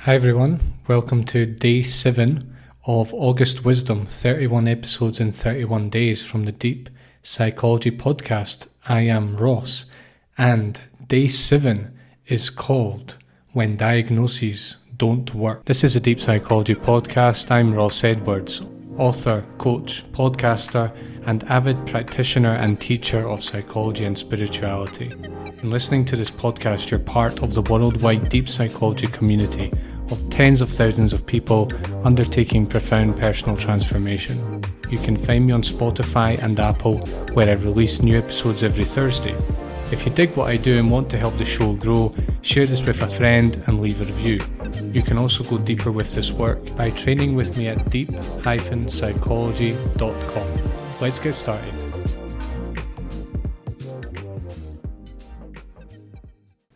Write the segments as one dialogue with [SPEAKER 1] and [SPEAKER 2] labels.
[SPEAKER 1] Hi everyone, welcome to day 7 of August Wisdom, 31 episodes in 31 days from the Deep Psychology podcast. I am Ross, and day 7 is called When Diagnoses Don't Work. This is a Deep Psychology podcast. I'm Ross Edwards, author, coach, podcaster, and avid practitioner and teacher of psychology and spirituality. In listening to this podcast, you're part of the worldwide deep psychology community of tens of thousands of people undertaking profound personal transformation. You can find me on Spotify and Apple, where I release new episodes every Thursday. If you dig what I do and want to help the show grow, share this with a friend and leave a review. You can also go deeper with this work by training with me at deep-psychology.com. Let's get started.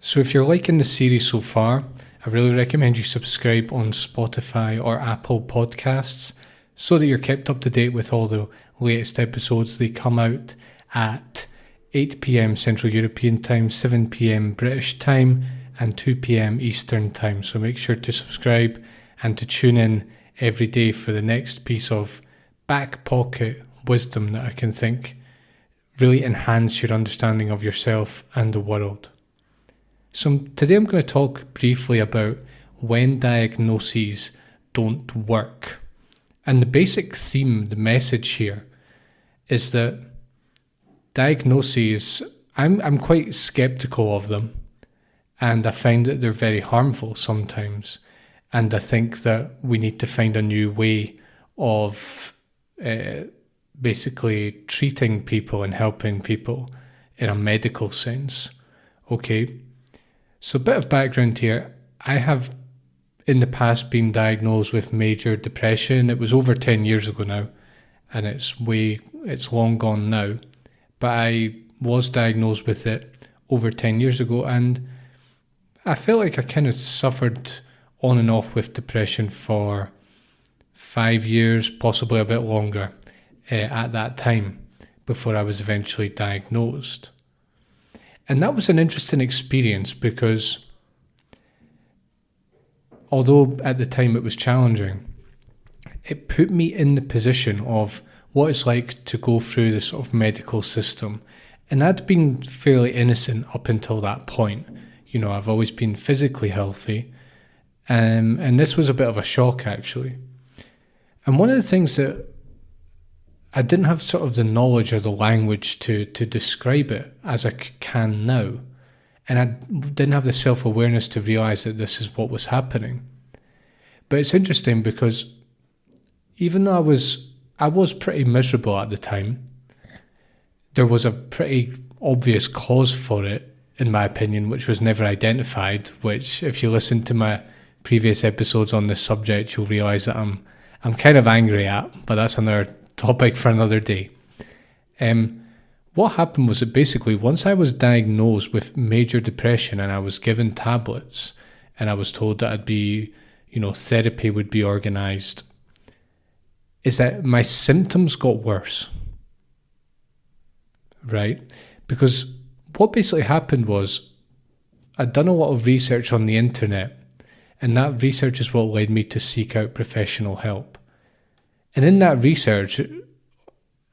[SPEAKER 1] So if you're liking the series so far, I really recommend you subscribe on Spotify or Apple Podcasts so that you're kept up to date with all the latest episodes. They come out at 8 p.m. Central European Time, 7 p.m. British Time, and 2 p.m. Eastern Time. So make sure to subscribe and to tune in every day for the next piece of back pocket wisdom that I can think really enhance your understanding of yourself and the world. So today I'm going to talk briefly about when diagnoses don't work. And the basic theme, the message here, is that diagnoses, I'm quite skeptical of them, and I find that they're very harmful sometimes. And I think that we need to find a new way of basically treating people and helping people in a medical sense. Okay. So a bit of background here. I have in the past been diagnosed with major depression. It was over 10 years ago now, and it's long gone now. But I was diagnosed with it over 10 years ago, and I felt like I kind of suffered on and off with depression for 5 years, possibly a bit longer at that time before I was eventually diagnosed. And that was an interesting experience because although at the time it was challenging, it put me in the position of what it's like to go through the sort of medical system. And I'd been fairly innocent up until that point. You know, I've always been physically healthy. And this was a bit of a shock, actually. And one of the things that I didn't have sort of the knowledge or the language to describe it as I can now. And I didn't have the self-awareness to realise that this is what was happening. But it's interesting because even though I was pretty miserable at the time, there was a pretty obvious cause for it, in my opinion, which was never identified, which if you listen to my previous episodes on this subject, you'll realise that I'm kind of angry at, but that's another topic for another day. What happened was that basically once I was diagnosed with major depression and I was given tablets and I was told that therapy would be organised, is that my symptoms got worse, right? Because what basically happened was I'd done a lot of research on the internet, and that research is what led me to seek out professional help. And in that research,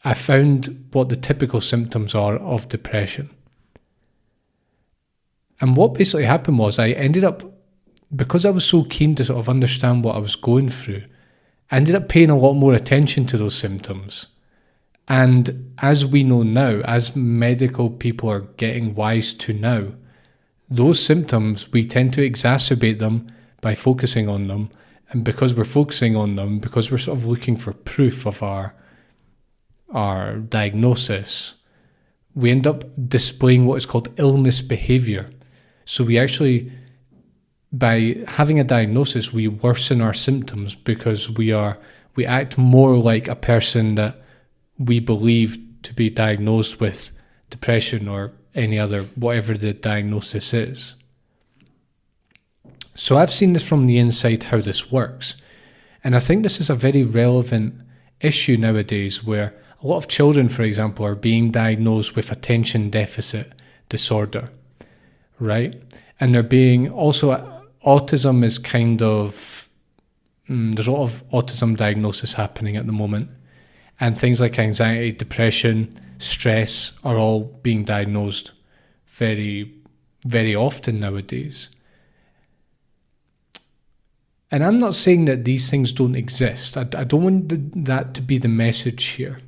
[SPEAKER 1] I found what the typical symptoms are of depression. And what basically happened was I ended up, because I was so keen to sort of understand what I was going through, I ended up paying a lot more attention to those symptoms. And as we know now, as medical people are getting wise to now, those symptoms, we tend to exacerbate them by focusing on them. And because we're focusing on them, because we're sort of looking for proof of our diagnosis, we end up displaying what is called illness behavior. So we actually, by having a diagnosis, we worsen our symptoms because we act more like a person that we believe to be diagnosed with depression or any other, whatever the diagnosis is. So I've seen this from the inside how this works. And I think this is a very relevant issue nowadays where a lot of children, for example, are being diagnosed with attention deficit disorder, right? And they're being also autism is kind of, there's a lot of autism diagnosis happening at the moment. And things like anxiety, depression, stress are all being diagnosed very, very often nowadays. And I'm not saying that these things don't exist. I don't want that to be the message here.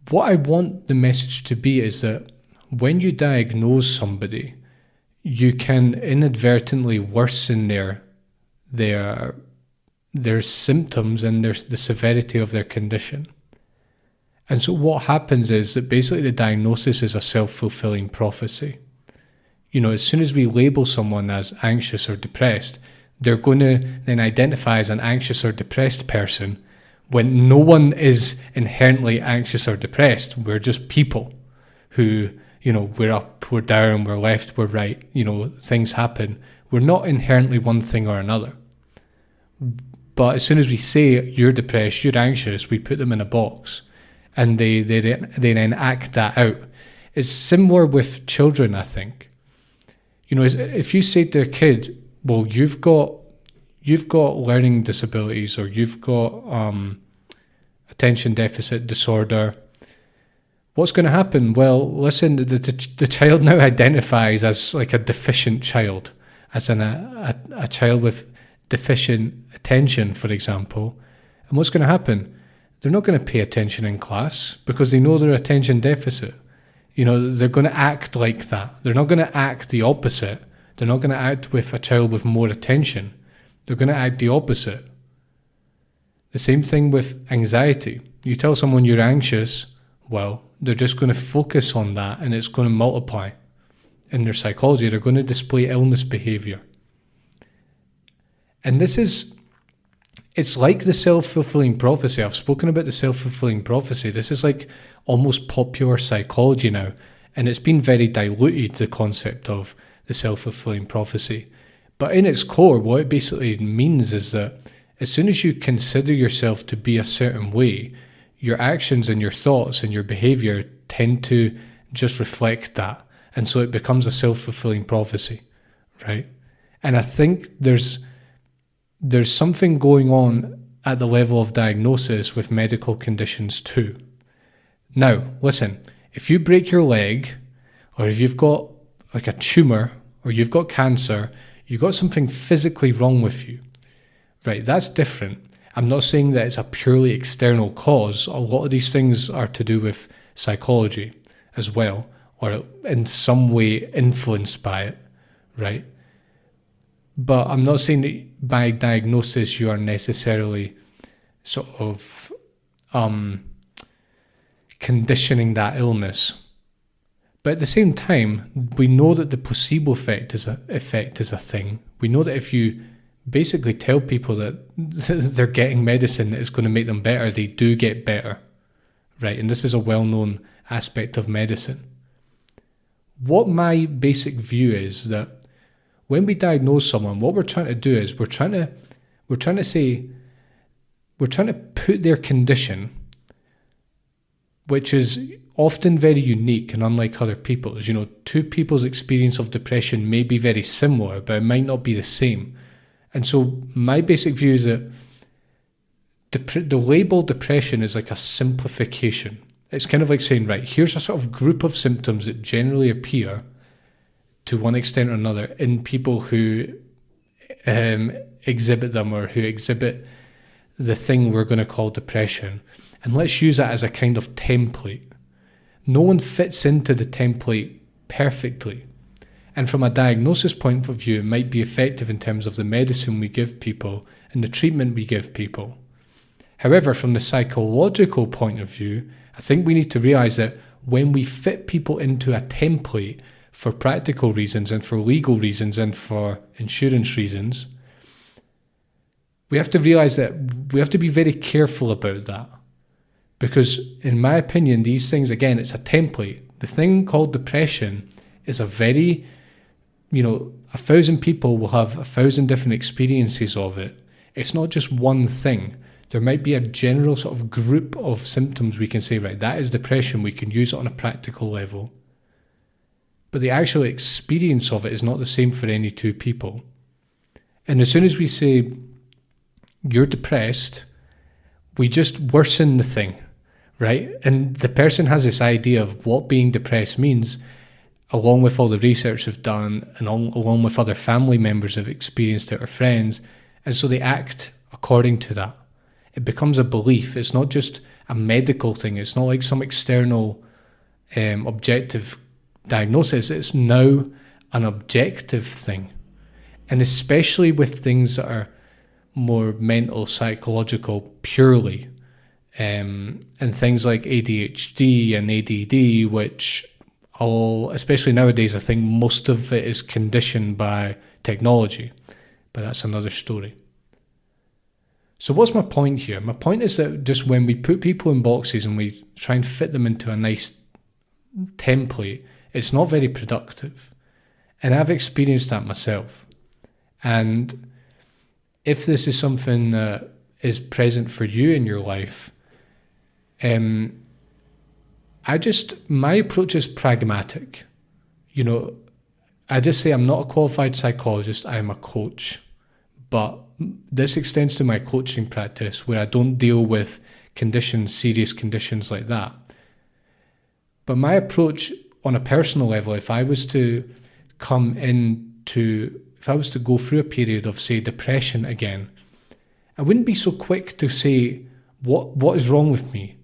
[SPEAKER 1] What I want the message to be is that when you diagnose somebody, you can inadvertently worsen their symptoms and the severity of their condition. And so what happens is that basically the diagnosis is a self-fulfilling prophecy. As soon as we label someone as anxious or depressed, they're going to then identify as an anxious or depressed person when no one is inherently anxious or depressed. We're just people who, we're up, we're down, we're left, we're right, things happen. We're not inherently one thing or another. But as soon as we say you're depressed, you're anxious, we put them in a box and they then act that out. It's similar with children, I think. If you say to a kid, well, you've got learning disabilities, or you've got attention deficit disorder, what's going to happen? Well, listen, the child now identifies as like a deficient child, as a child with deficient attention, for example. And what's going to happen? They're not going to pay attention in class because they know their attention deficit. They're going to act like that. They're not going to act the opposite. They're not going to act with a child with more attention. They're going to act the opposite. The same thing with anxiety. You tell someone you're anxious, well, they're just going to focus on that and it's going to multiply. In their psychology, they're going to display illness behavior. And it's like the self-fulfilling prophecy. I've spoken about the self-fulfilling prophecy. This is like almost popular psychology now. And it's been very diluted, the concept of the self-fulfilling prophecy. But in its core, what it basically means is that as soon as you consider yourself to be a certain way, your actions and your thoughts and your behavior tend to just reflect that. And so it becomes a self-fulfilling prophecy, right? And I think there's something going on at the level of diagnosis with medical conditions too. Now, listen, if you break your leg, or if you've got like a tumor, or you've got cancer, you've got something physically wrong with you, right? That's different. I'm not saying that it's a purely external cause. A lot of these things are to do with psychology as well, or in some way influenced by it, right? But I'm not saying that by diagnosis you are necessarily sort of conditioning that illness. But at the same time, we know that the placebo effect is a thing. We know that if you basically tell people that they're getting medicine that is going to make them better, they do get better, right? And this is a well-known aspect of medicine. What my basic view is that when we diagnose someone, what we're trying to do is we're trying to put their condition, which is often very unique and unlike other people's. Two people's experience of depression may be very similar, but it might not be the same. And so my basic view is that the label depression is like a simplification. It's kind of like saying, right, here's a sort of group of symptoms that generally appear to one extent or another in people who exhibit them, or who exhibit the thing we're going to call depression. And let's use that as a kind of template. No one fits into the template perfectly. And from a diagnosis point of view, it might be effective in terms of the medicine we give people and the treatment we give people. However, from the psychological point of view, I think we need to realize that when we fit people into a template for practical reasons and for legal reasons and for insurance reasons, we have to realize that we have to be very careful about that. Because in my opinion, these things, again, it's a template. The thing called depression is a very, 1,000 people will have 1,000 different experiences of it. It's not just one thing. There might be a general sort of group of symptoms we can say, right, that is depression. We can use it on a practical level. but the actual experience of it is not the same for any two people. And as soon as we say, you're depressed, we just worsen the thing, right? And the person has this idea of what being depressed means, along with all the research they've done, and along with other family members who've experienced it or friends. And so they act according to that. It becomes a belief. It's not just a medical thing. It's not like some external objective diagnosis. It's now an objective thing. And especially with things that are more mental, psychological, purely, and things like ADHD and ADD, which especially nowadays, I think most of it is conditioned by technology, but that's another story. So what's my point here? My point is that just when we put people in boxes and we try and fit them into a nice template, it's not very productive. And I've experienced that myself. And if this is something that is present for you in your life, my approach is pragmatic. I just say I'm not a qualified psychologist, I am a coach. But this extends to my coaching practice where I don't deal with serious conditions like that. But my approach on a personal level, if I was to go through a period of, say, depression again, I wouldn't be so quick to say, what is wrong with me?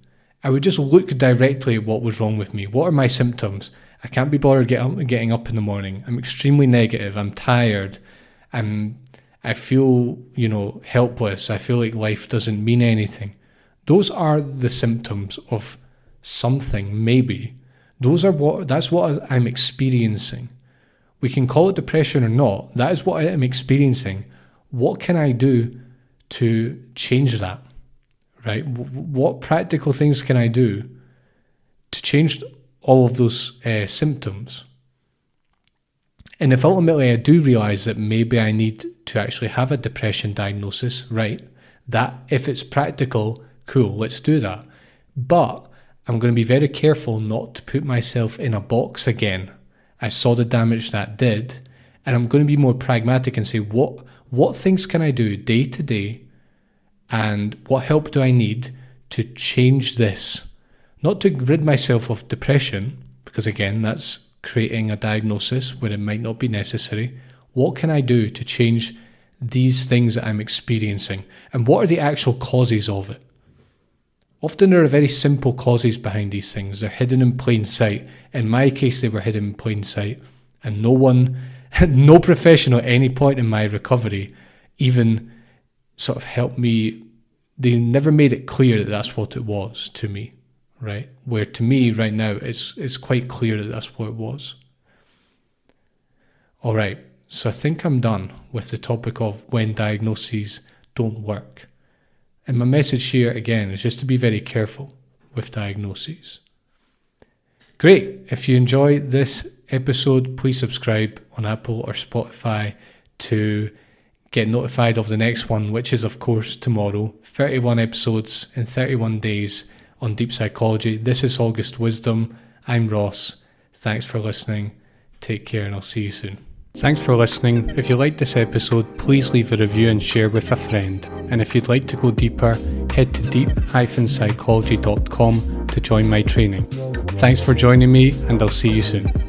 [SPEAKER 1] I would just look directly at what was wrong with me. What are my symptoms? I can't be bothered getting up in the morning. I'm extremely negative. I'm tired. I feel, helpless. I feel like life doesn't mean anything. Those are the symptoms of something, maybe. That's what I'm experiencing. We can call it depression or not. That is what I am experiencing. What can I do to change that? Right? What practical things can I do to change all of those symptoms? And if ultimately I do realize that maybe I need to actually have a depression diagnosis, right? That if it's practical, cool, let's do that. But I'm going to be very careful not to put myself in a box again. I saw the damage that did, and I'm going to be more pragmatic and say, what things can I do day to day, and what help do I need to change this? Not to rid myself of depression, because again, that's creating a diagnosis where it might not be necessary. What can I do to change these things that I'm experiencing? And what are the actual causes of it? Often there are very simple causes behind these things. They're hidden in plain sight. In my case, they were hidden in plain sight. And no professional at any point in my recovery even sort of helped me. They never made it clear that that's what it was to me, right? Where to me right now, it's quite clear that that's what it was. All right, so I think I'm done with the topic of when diagnoses don't work. And my message here, again, is just to be very careful with diagnoses. Great. If you enjoy this episode, please subscribe on Apple or Spotify to get notified of the next one, which is, of course, tomorrow. 31 episodes in 31 days on deep psychology. This is August Wisdom. I'm Ross. Thanks for listening. Take care, and I'll see you soon. Thanks for listening. If you liked this episode, please leave a review and share with a friend. And if you'd like to go deeper, head to deep-psychology.com to join my training. Thanks for joining me, and I'll see you soon.